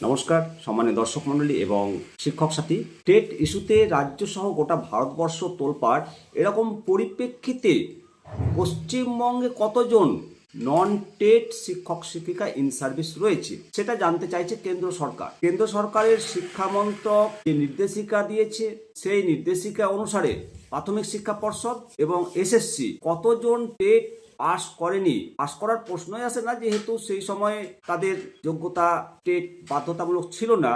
নমস্কার সম্মানীয় দর্শক মণ্ডলী এবং শিক্ষক সাথী। টেট ইস্যুতে রাজ্য সহ গোটা ভারতবর্ষ তোলপাড়। এরকম পরিপ্রেক্ষিতে পশ্চিমবঙ্গে কতজন নন টেট শিক্ষক শিক্ষিকা ইন সার্ভিস রয়েছে সেটা জানতে চাইছে কেন্দ্র সরকার। কেন্দ্র সরকারের শিক্ষা মন্ত্রক যে নির্দেশিকা দিয়েছে সেই নির্দেশিকা অনুসারে প্রাথমিক শিক্ষা পর্ষদ এবং এসএসসি কতজন টেট পাস করেনি, পাস করার প্রশ্নই আসে না, যেহেতু সেই সময়ে তাদের যোগ্যতা টেট বাধ্যতামূলক ছিল না।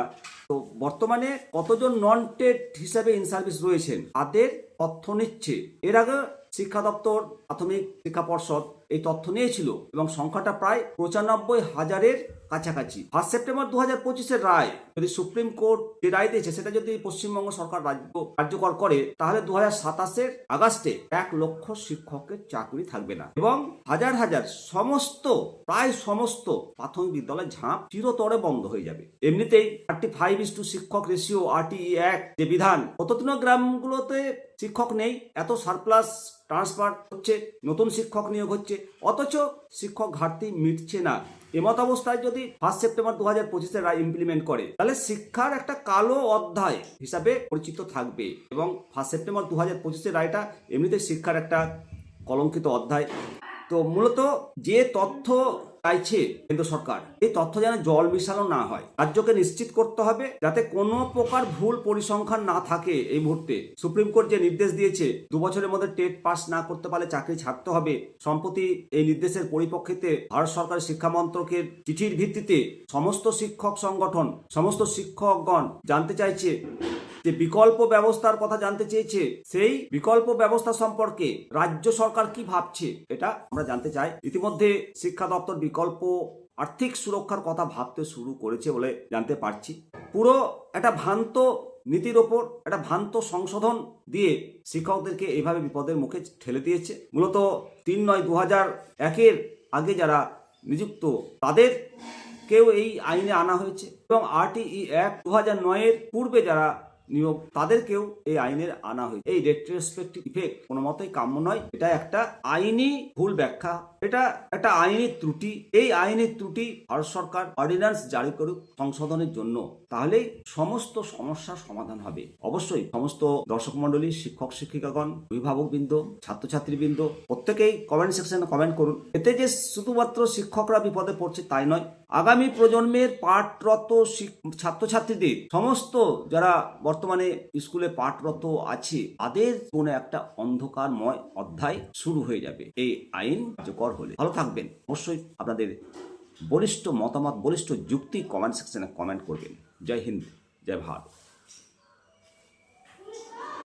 তো বর্তমানে কতজন নন টেট হিসাবে ইন সার্ভিস রয়েছেন তাদের তথ্য নিচ্ছে। এর আগে শিক্ষা দপ্তর প্রাথমিক শিক্ষা পর্ষদ এই তথ্য নিয়েছিল এবং সংখ্যাটা প্রায় ৯৫,০০০-এর কাছাকাছি। 1 সেপ্টেম্বর 2025-এর রায়, যদি সুপ্রিম কোর্ট যে রায় দিয়েছে সেটা যদি পশ্চিমবঙ্গ সরকার কার্যকর করে, তাহলে 2027-এর আগস্টে 1 লক্ষ শিক্ষকের চাকরি থাকবে না এবং হাজার হাজার প্রায় সমস্ত প্রাথমিক বিদ্যালয় ঝাঁপ চিরতরে বন্ধ হয়ে যাবে। এমনিতেই 35:2 শিক্ষক রেশিও RTE অ্যাক্ট যে বিধান, কতগুলো গ্রামগুলোতে শিক্ষক নেই, এত সারপ্লাস ট্রান্সফার হচ্ছে, নতুন শিক্ষক নিয়োগ হচ্ছে, অথচ শিক্ষক ঘাটতি মিটছে না। এমত অবস্থায় যদি 1 সেপ্টেম্বর 2025-এর রায় ইমপ্লিমেন্ট করে, তাহলে শিক্ষার একটা কালো অধ্যায় হিসাবে পরিচিত থাকবে এবং 1 সেপ্টেম্বর 2025-এর রায়টা এমনিতে শিক্ষার একটা কলঙ্কিত অধ্যায়। তো মূলত যে তথ্য চাইছে কেন্দ্র সরকার, এই তথ্য যেন জল মিশানো না হয়। রাজ্যকে নিশ্চিত করতে হবে যাতে কোনো প্রকার ভুল পরিসংখ্যান না থাকে। এই মুহূর্তে সুপ্রিম কোর্ট যে নির্দেশ দিয়েছে 2 বছরের মধ্যে টেট পাস না করতে পারলে চাকরি ছাড়তে হবে, সম্প্রতি এই নির্দেশের পরিপ্রেক্ষিতে ভারত সরকারের শিক্ষা মন্ত্রকের চিঠির ভিত্তিতে সমস্ত শিক্ষক সংগঠন, সমস্ত শিক্ষকগণ জানতে চাইছে যে বিকল্প ব্যবস্থার কথা জানতে চেয়েছে। সেই বিকল্প ব্যবস্থা সম্পর্কে রাজ্য সরকার কি ভাবছে এটা আমরা জানতে চাই। ইতিমধ্যে শিক্ষা দপ্তর বিকল্প আর্থিক সুরক্ষার কথা ভাবতে শুরু করেছে বলে জানতে পারছি। পুরো একটা ভ্রান্ত নীতির ওপর একটা ভ্রান্ত সংশোধন দিয়ে শিক্ষকদেরকে এইভাবে বিপদের মুখে ঠেলে দিয়েছে। মূলত 3/9/2001-এর আগে যারা নিযুক্ত তাদের কেউ এই আইনে আনা হয়েছে এবং RTE অ্যাক্ট 2009-এর পূর্বে যারা নিয়োগ তাদেরকেও এই আইনের আনা হয়েছে। এই রেট্রোস্পেক্টিভ ইফেক্ট কোনো মতেই কাম্য নয়। এটা একটা আইনি ভুল ব্যাখ্যা, এটা একটা আইনি ত্রুটি। এই আইনি ত্রুটি ভারত সরকার অর্ডিন্যান্স জারি করুক সংশোধনের জন্য, তাহলেই সমস্ত সমস্যার সমাধান হবে। অবশ্যই সমস্ত দর্শক মণ্ডলী, শিক্ষক শিক্ষিকাগণ, অভিভাবকবৃন্দ, ছাত্রছাত্রীবৃন্দ প্রত্যেকেই কমেন্ট সেকশনে কমেন্ট করুন। এতে যে শুধুমাত্র শিক্ষকরা বিপদে পড়ছে তাই নয়, আগামী প্রজন্মের পাঠরত ছাত্রছাত্রীদের, সমস্ত যারা বর্তমানে স্কুলে পাঠরত আছে তাদের মনে একটা অন্ধকারময় অধ্যায় শুরু হয়ে যাবে এই আইন কার্যকর হলে। ভালো থাকবেন। অবশ্যই আপনাদের বলিষ্ঠ মতামত, বলিষ্ঠ যুক্তি কমেন্ট সেকশনে কমেন্ট করবেন। জয় হিন্দ, জয় ভারত।